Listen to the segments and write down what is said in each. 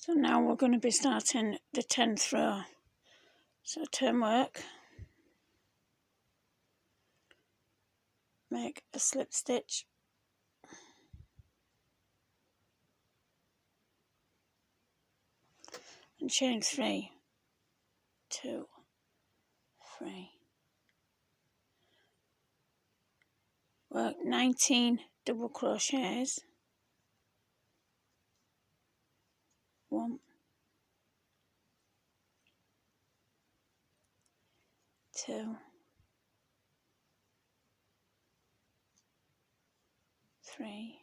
So now we're going to be starting the 10th row. So turn work, make a slip stitch, and chain 3, 2, 3. Work 19 double crochets, 1, 2, 3,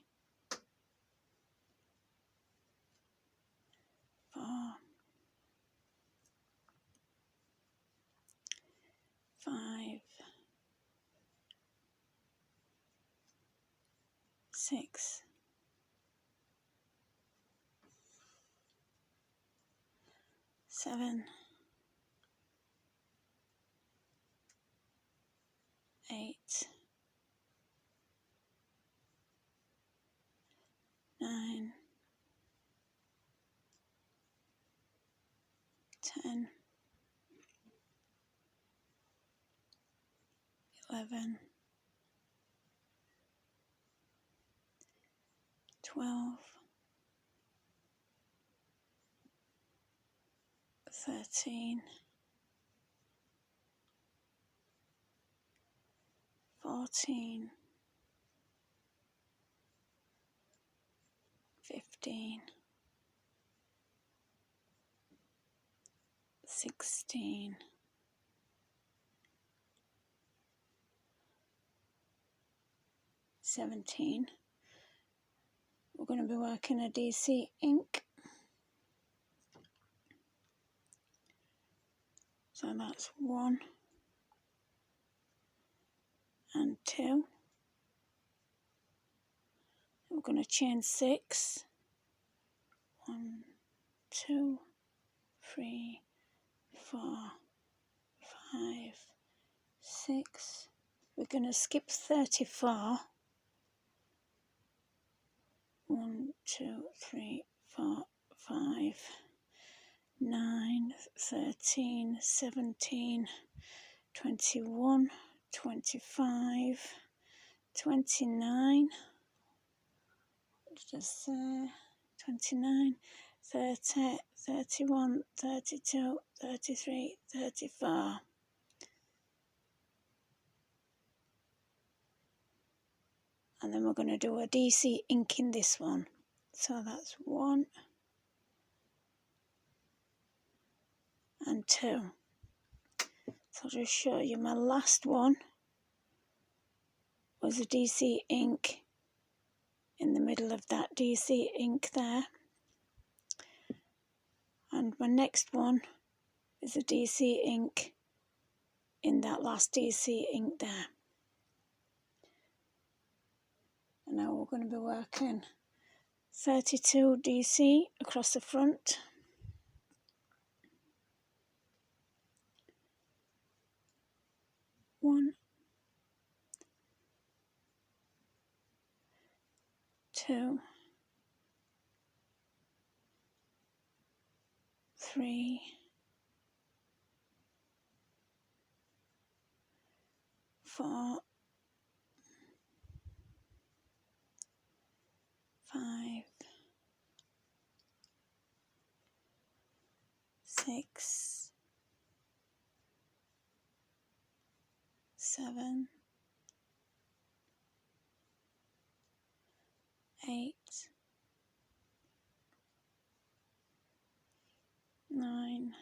4, 5, 6, 7, 8, 9, 10, 11, 12, 13, 14, 15, 16, 17. We're going to be working a DC ink. So that's 1 and 2. We're going to chain 6. 1, 2, 3, 4, 5, 6. We're going to skip 34. 1, 2, 3, 4, 5, 9, 13, 17, 21, 25, 29. Just 29, 30, 31, 32, 33, 34. And then we're going to do a DC ink in this one. So that's 1 and 2. So I'll just show you my last one was a DC ink in the middle of that DC ink there. And my next one is a DC ink in that last DC ink there. And now we're going to be working 32 DC across the front. One, 2, 3, 4, 5, 6, 7, 8, 9,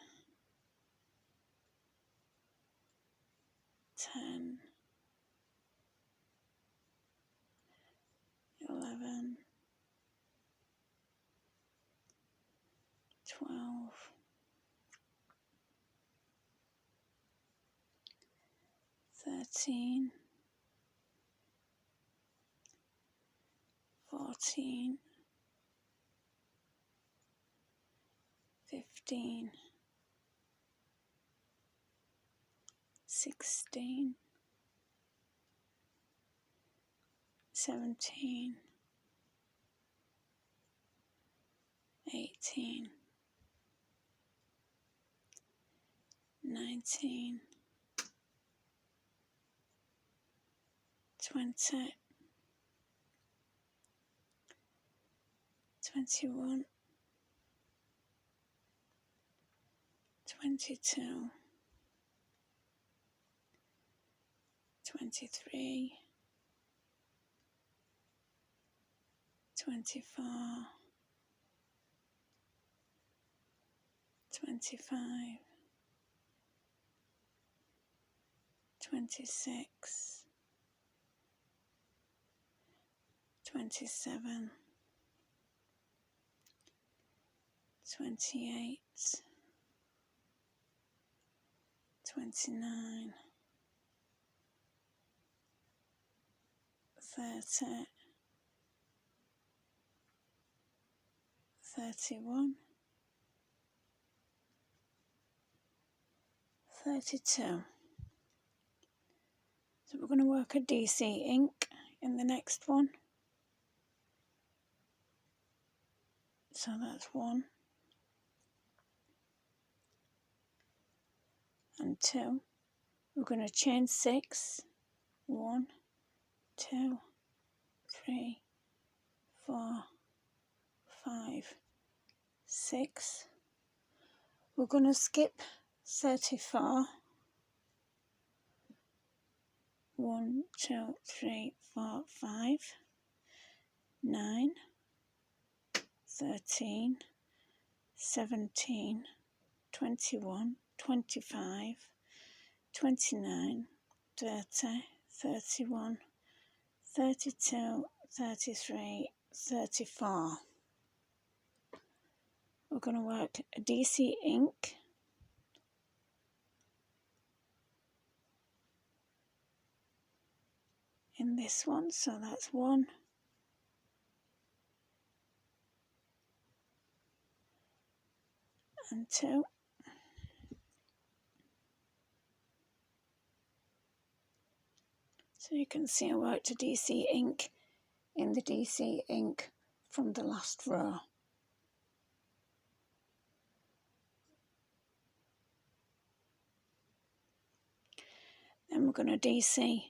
10, 11, 12, 13, 14, 15, 16, 17, 18, 19, 20, 21, 22, 23, 24, 25, 26, 27, 28, 29, 30, 31, 32. So we're going to work a DC ink in the next one. So that's 1 and 2. We're going to chain 6. 1, 2, 3, 4, 5, 6. We're going to skip 34. 1, 2, 3, 4, 5, 9, 13, 17, 21, 25, 29, 30, 31, 32, 33, 34. We're going to work a DC ink in this one, so that's 1 and 2. So you can see I worked a DC ink in the DC ink from the last row. Then we're going to DC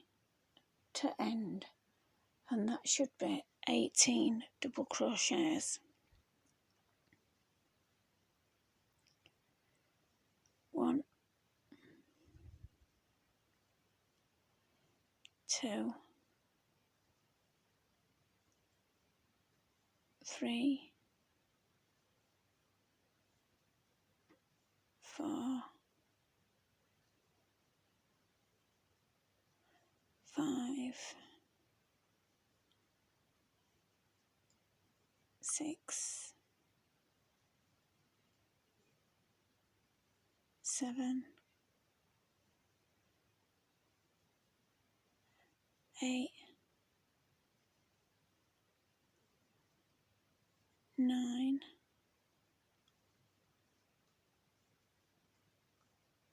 to end, and that should be 18 double crochets. 1, 2, 3, 4, 5, 6, 7, 8, 9,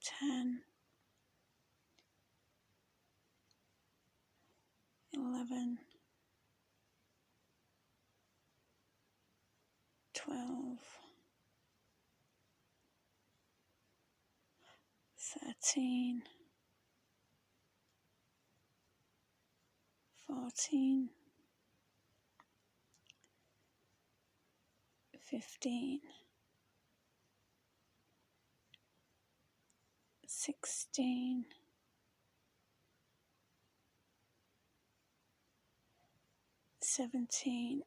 10, 11, 12, 13, 14, 15, 16, 17,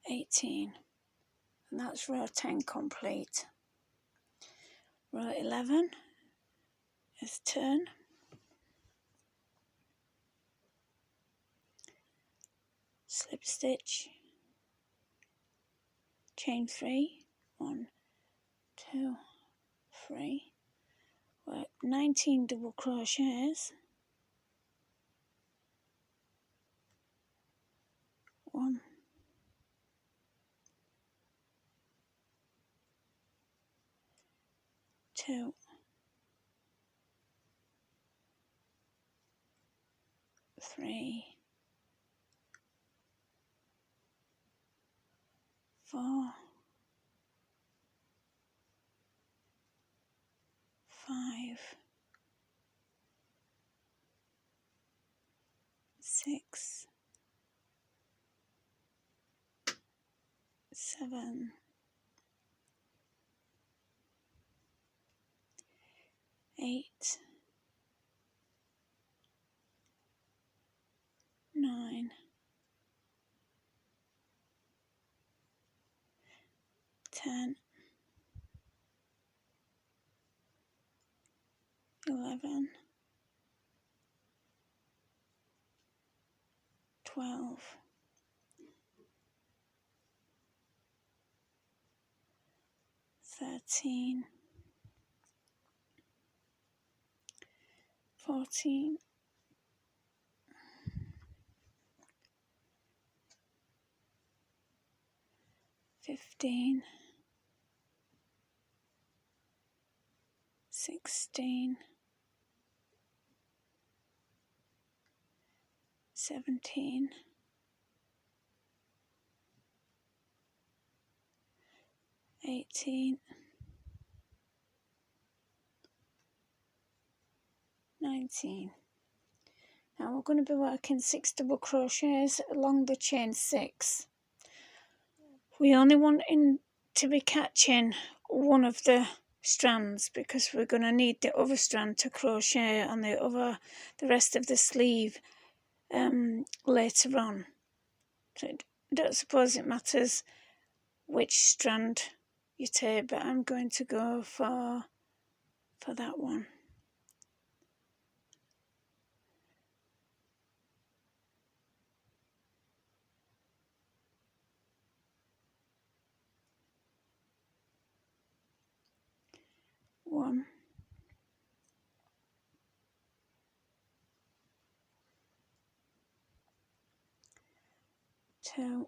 18, and that's row 10 complete. Row 11 is turn, slip stitch, chain 3, 1, 2, 3, work 19 double crochets, 1, 2, 3, 4, 5, 6, 7, 8, 9, 10, 11, 12, 13, 14, 15, 16, 17, 18, 19. Now we're going to be working 6 double crochets along the chain 6. We only want to be catching one of the strands because we're going to need the other strand to crochet on the rest of the sleeve later on. So I don't suppose it matters which strand you take, but I'm going to go for that one. One, 2,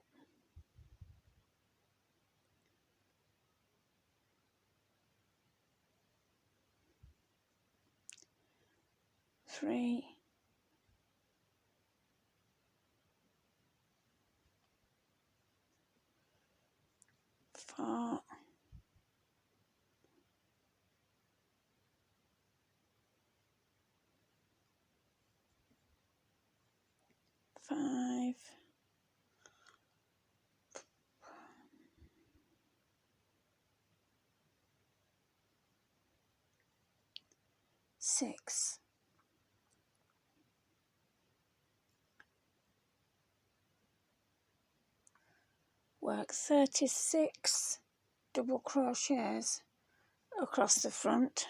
3, 4, 5, 6. Work 36 double crochets across the front.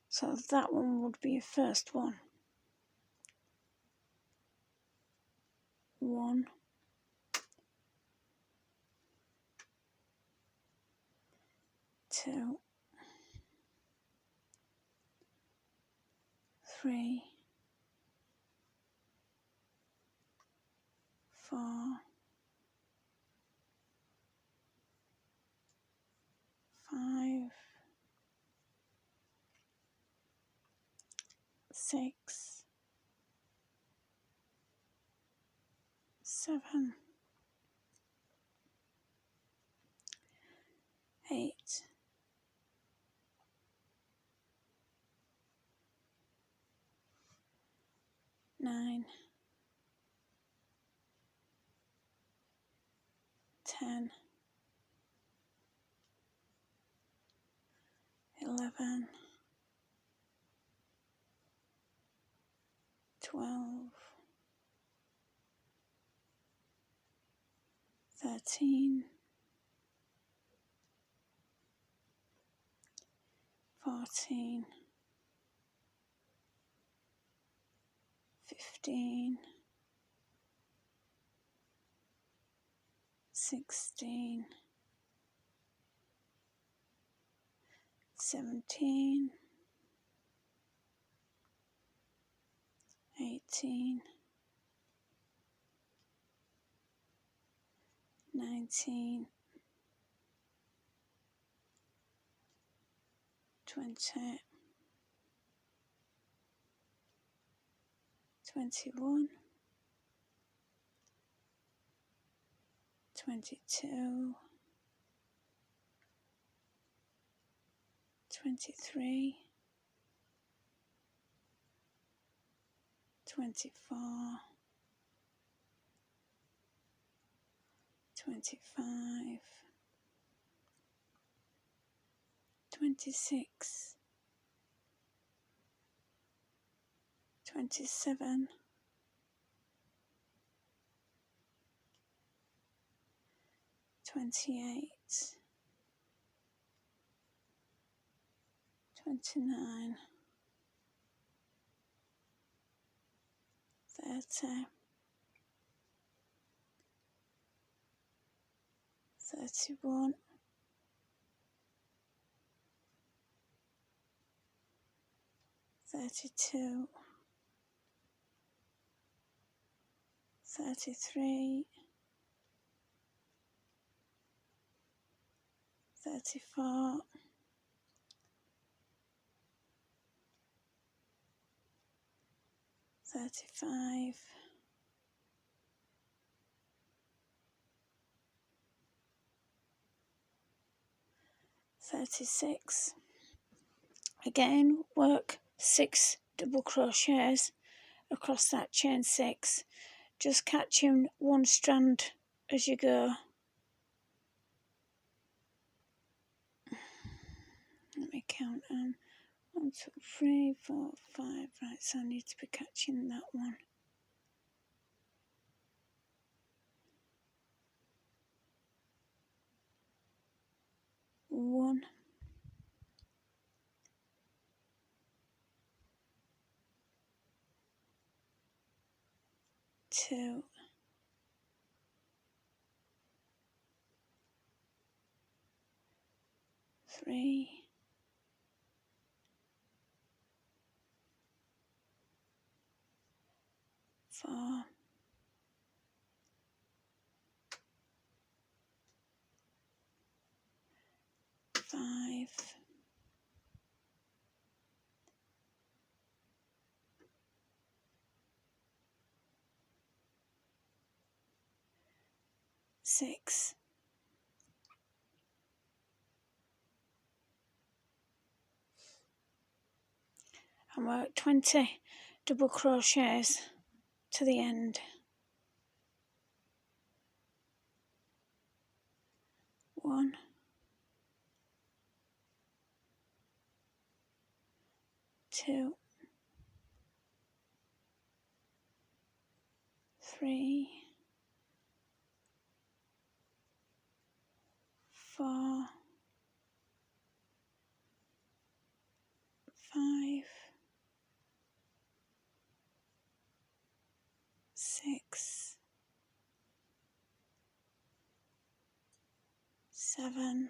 So that one would be your first one. 1, 2, 3, 4, 5, 6, 7, 8, 9, 10, 11, 12, 13, 14, 15, 16, 17, 18, 19, 20, 21, 22, 23, 24, 25, 26, 27, 28, 29, 30, 31, 32, 33, 34, 35, 36. Again, work 6 double crochets across that chain 6, just catching one strand as you go. Let me count them. 1, 2, 3, 4, 5. Right, so I need to be catching that one. 1, 2, 3, 4, 5, 6, and work 20 double crochets to the end. 1, 2, 3, 4, 5, 6, 7,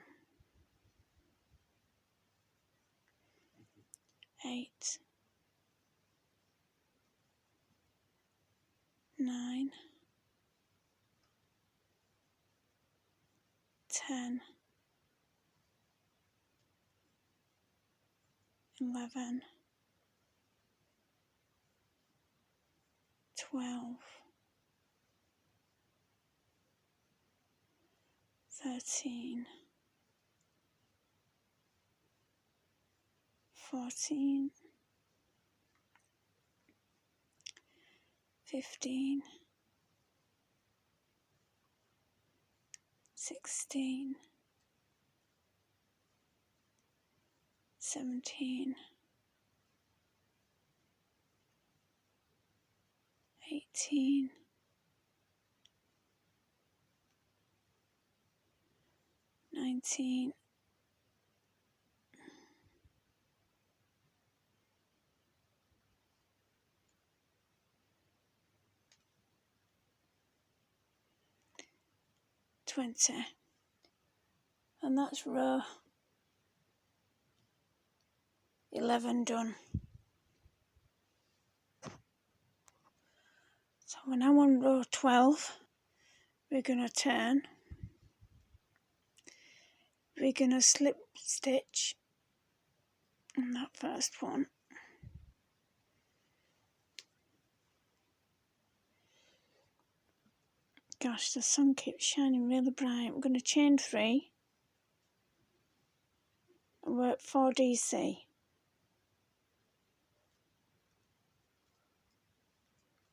8, 9, 10, 11, 12, 13, 14, 15, 16, 17, 18, 19, 20, and that's row 11 done. So we're now on row 12. We're going to turn, we're going to slip stitch on that first one. Gosh, the sun keeps shining really bright. I'm going to chain 3 and work 4 DC.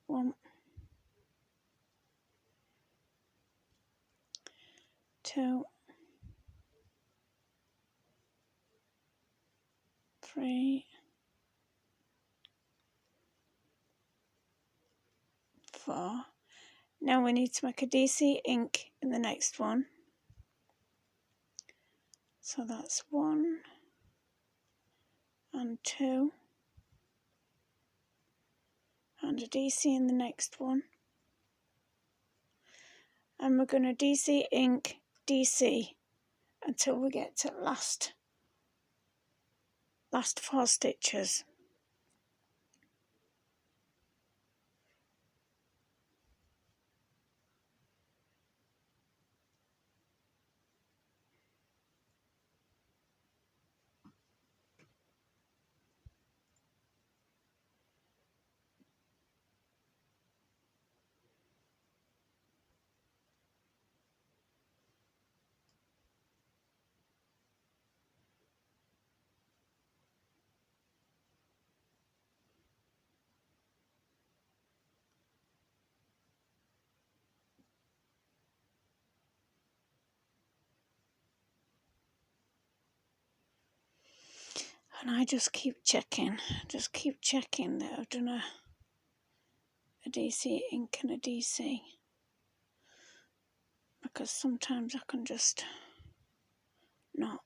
1, 2, 3, 4. Now we need to make a DC ink in the next one. So that's 1 and 2. And a DC in the next one. And we're going to DC ink DC until we get to last 4 stitches. And I just keep checking that I've done a DC ink and a DC, because sometimes I can just not.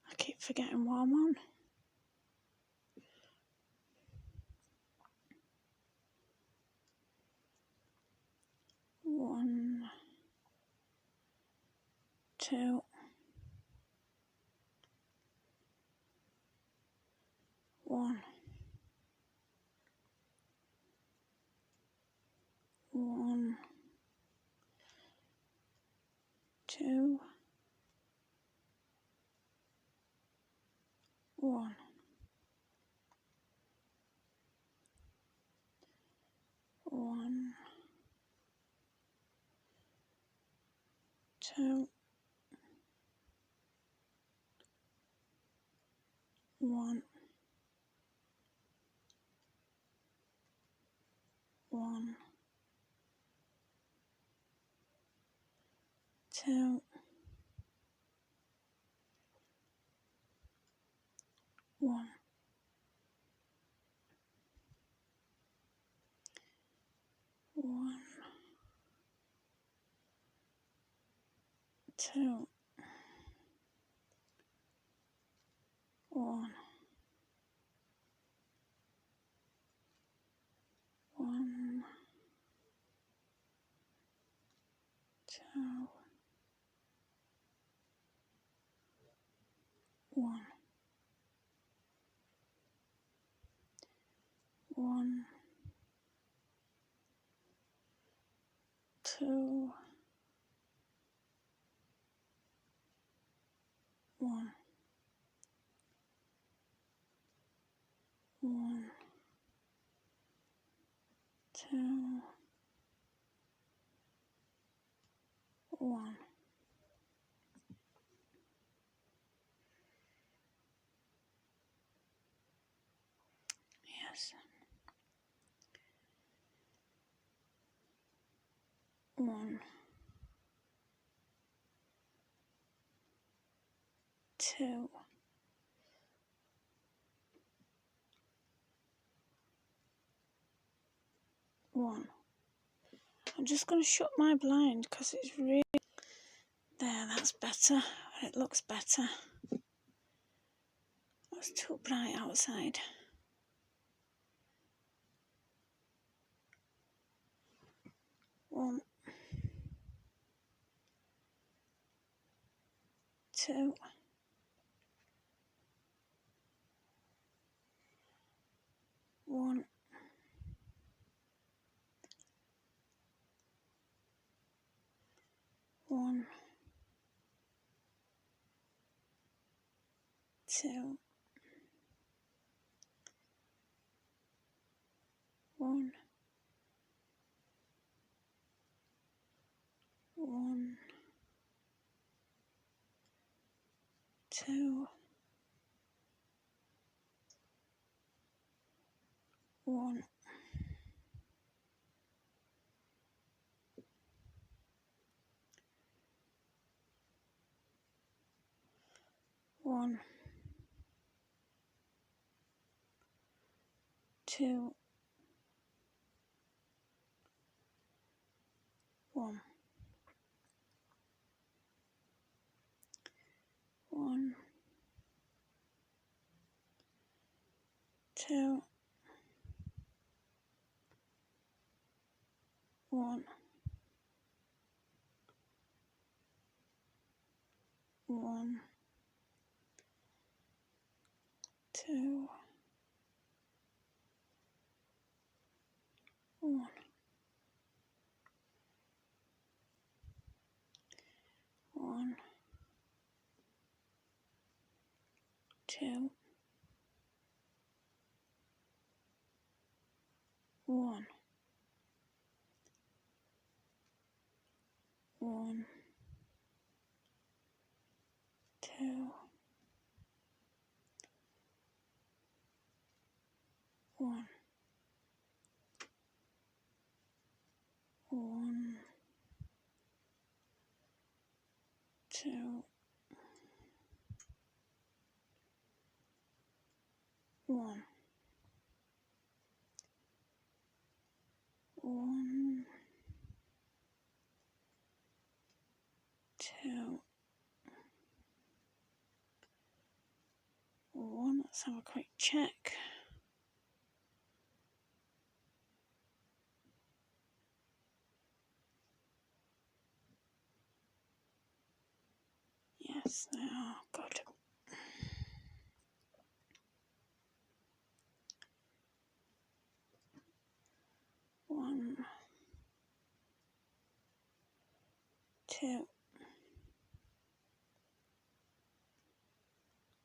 I keep forgetting what I'm on. One, 2, 1, 1, 2, 1, 1, 2, 1, 1, 2, 1, 1, 2, 1, 1, 2, 1, 1, 2, 1, 1, 2, 1. Yes. 1, 2, 1, I'm just going to shut my blind because it's really... There, that's better. It looks better. It's too bright outside. One, two, one, one, two, one, one, two, one, one, two, one, one, two, one, one, two, one, one, two, one, one, two, one, one, two, one, one, two, one. Let's have a quick check. Yes, they are good. One, two,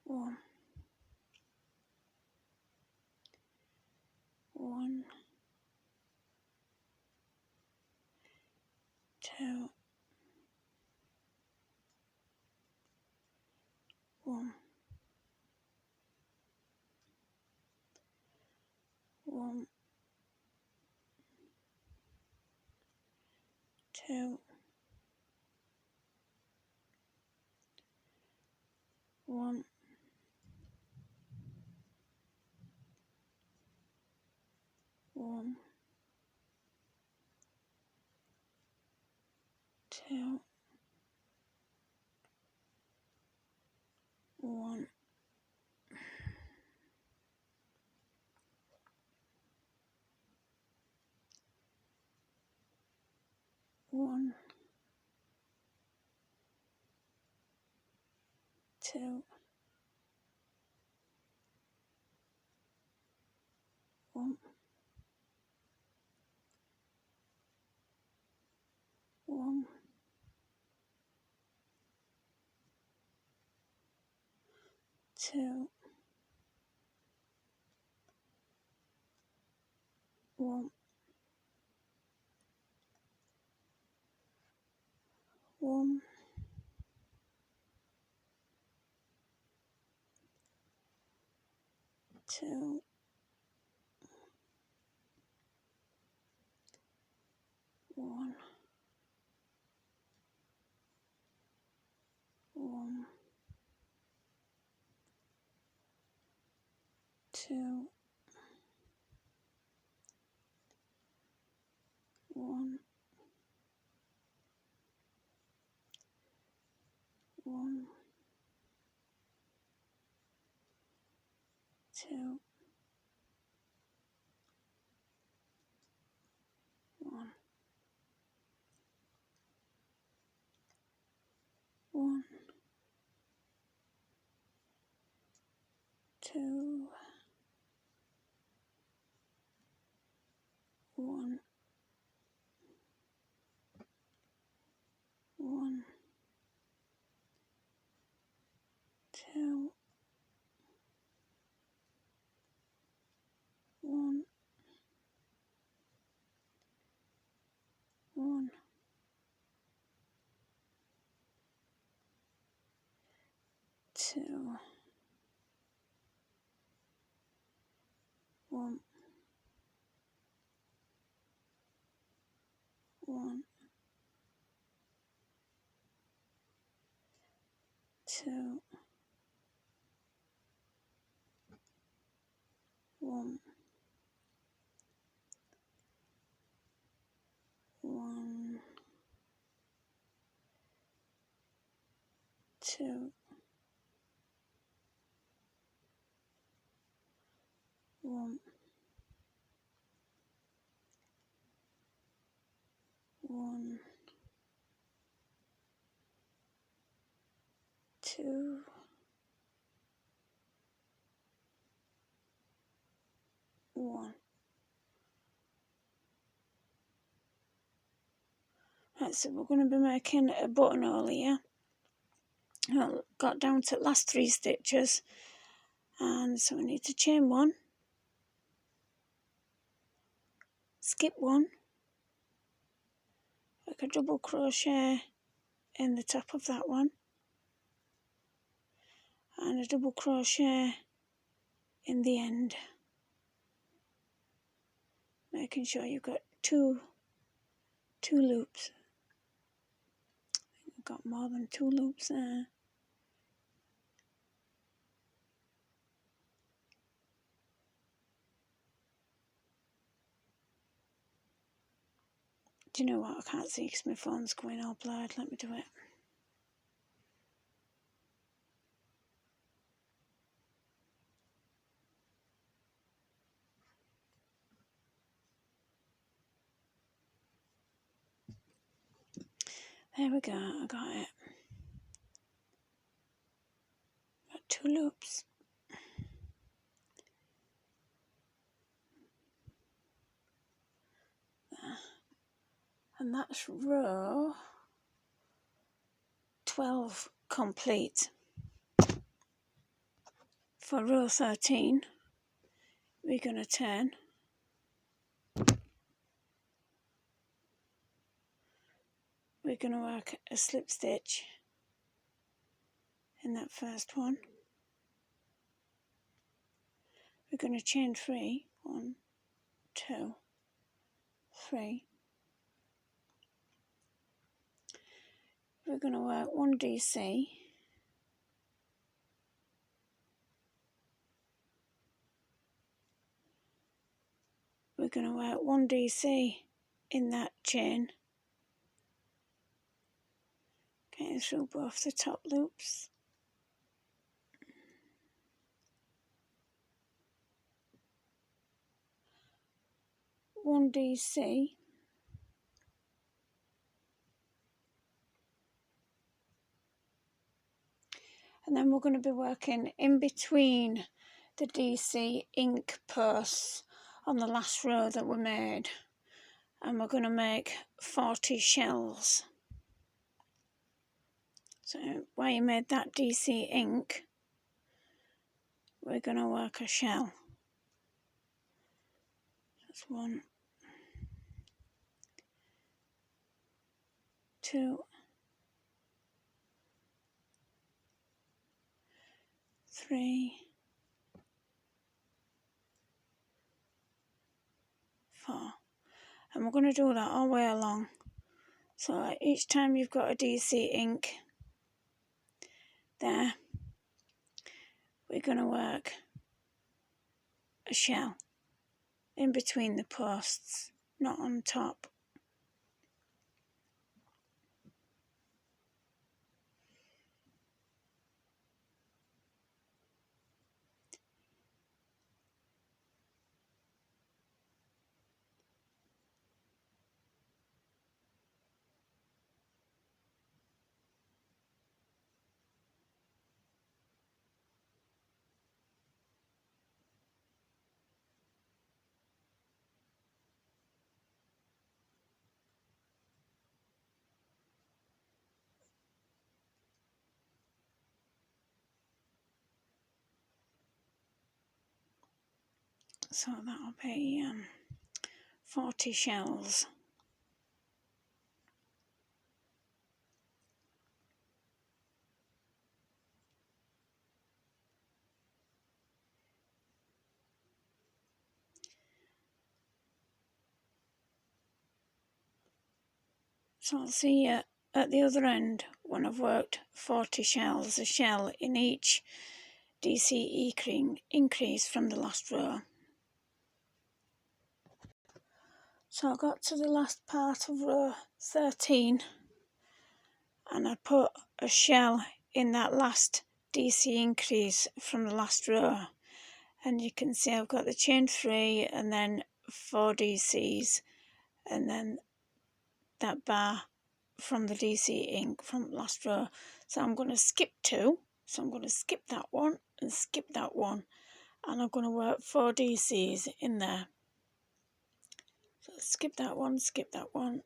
one, one, two, one, one, two, one, one, two, one, one, two, one, one, two, one, one, two, one, one, two, one, 1, 2, 1, 1, 2, 1, 1, 2, 1, 1, 2, 1, 1, 2, 1, 1, 2, 1, 1, 2, 1. Right, so we're going to be making a buttonhole here. Well, got down to the last 3 stitches, and so we need to chain 1, skip 1, make a double crochet in the top of that one, and a double crochet in the end, making sure you've got two loops. I've got more than 2 loops there. Do you know what? I can't see because my phone's going all blurred. Let me do it. There we go, I got it. Got 2 loops. There. And that's row 12 complete. For row 13, we're going to turn. We're going to work a slip stitch in that first one. We're going to chain 3, 1, 2, 3. We're going to work 1 DC. We're going to work 1 DC in that chain, getting through both the top loops. One DC, and then we're going to be working in between the DC ink posts on the last row that we made, and we're going to make 40 shells. So where you made that DC ink, we're going to work a shell. That's 1, 2, 3, 4, and we're going to do that all the way along. So each time you've got a DC ink there, we're going to work a shell in between the posts, not on top. So that'll be 40 shells. So I'll see you at the other end when I've worked 40 shells, a shell in each DC increase from the last row. So I got to the last part of row 13 and I put a shell in that last DC increase from the last row, and you can see I've got the chain 3 and then 4 DCs and then that bar from the DC ink from last row. So I'm going to skip 2, so I'm going to skip that one and skip that one, and I'm going to work 4 DCs in there. So skip that one, skip that one.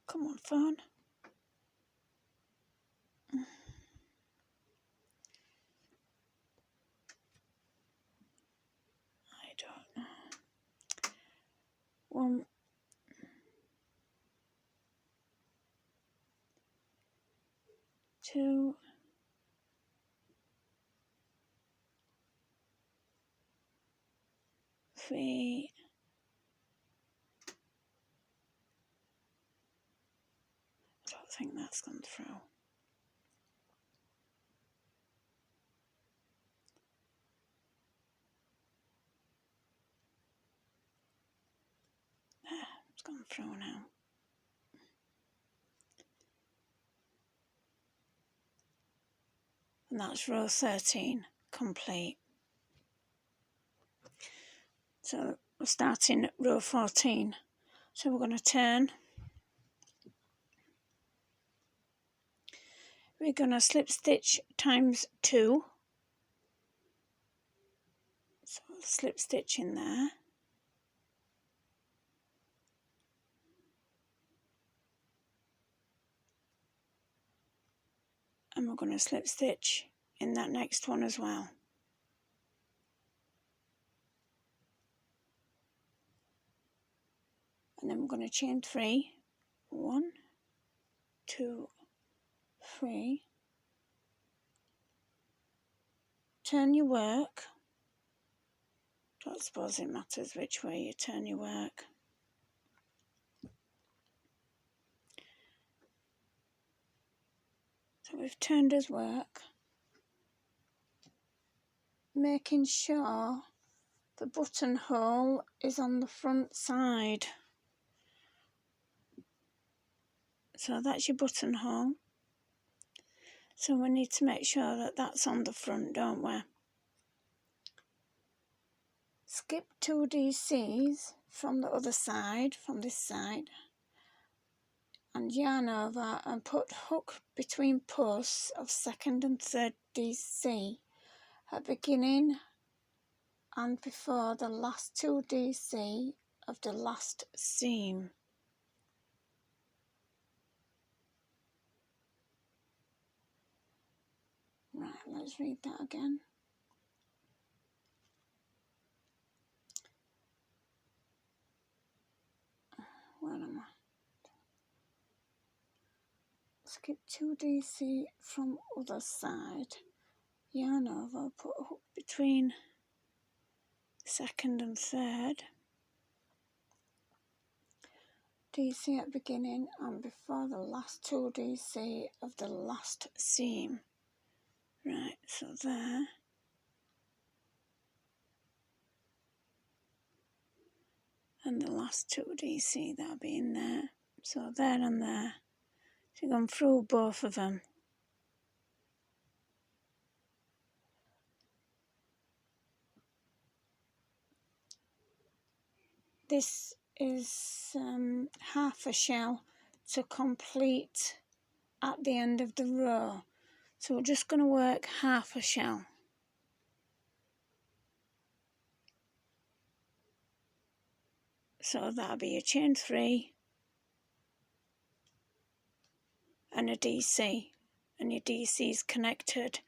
Come on, phone. I don't know. 1, 2, 3, 4. I don't think that's gone through. There, it's gone through now. And that's row 13 complete. So we're starting row 14. So we're going to turn. We're going to slip stitch times 2. So slip stitch in there. And we're going to slip stitch in that next one as well. And then we're going to chain 3. 1, 2, 3. Turn your work. Don't suppose it matters which way you turn your work. So we've turned his work, making sure the buttonhole is on the front side. So that's your buttonhole. So we need to make sure that that's on the front, don't we? Skip 2 DCs from the other side, from this side, and yarn over and put hook between posts of 2nd and 3rd DC at beginning and before the last 2 DC of the last seam. Right, let's read that again. Where am I? Skip 2 DC from other side, yarn over, put a hook between 2nd and 3rd DC at beginning and before the last 2 DC of the last seam. Right, so there. And the last 2 DC, that'll be in there. So there and there. So you're going through both of them. This is half a shell to complete at the end of the row. So we're just going to work half a shell. So that'll be a chain 3 and a DC, and your DC is connected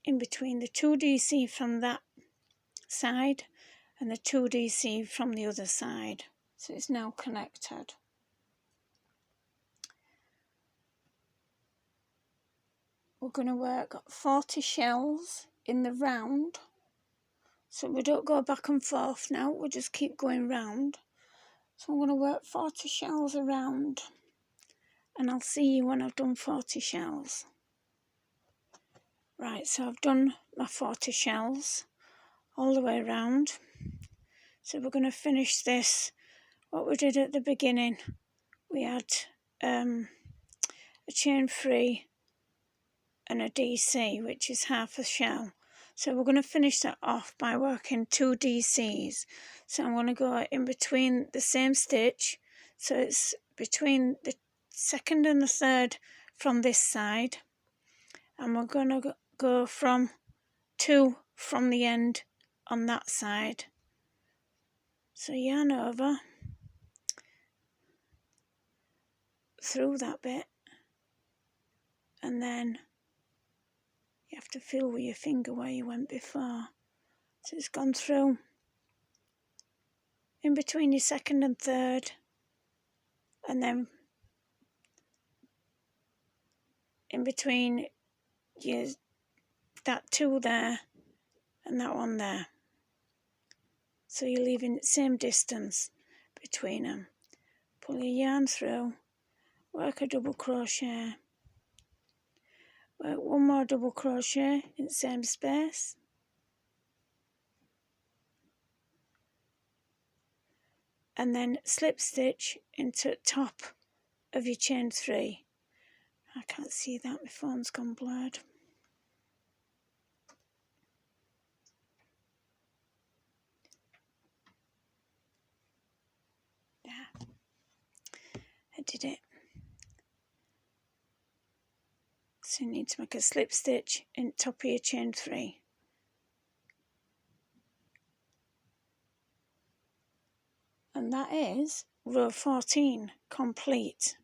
in between the 2 DC from that side and the 2 DC from the other side. So it's now connected. We're going to work 40 shells in the round, so we don't go back and forth now, we'll just keep going round. So I'm going to work 40 shells around, and I'll see you when I've done 40 shells. Right, so I've done my 40 shells all the way around. So we're going to finish this, what we did at the beginning. We had a chain 3 and a DC, which is half a shell. So we're going to finish that off by working 2 DCs. So I'm going to go in between the same stitch, so it's between the second and the third from this side, and we're going to go from 2 from the end on that side. So yarn over through that bit, and then you have to feel with your finger where you went before. So it's gone through in between your second and third, and then in between your that 2 there and that one there. So you're leaving the same distance between them. Pull your yarn through, work a double crochet, work 1 more double crochet in the same space, and then slip stitch into the top of your chain 3. I can't see that, my phone's gone blurred. There, I did it. So you need to make a slip stitch in top of your chain 3. And that is row 14 complete.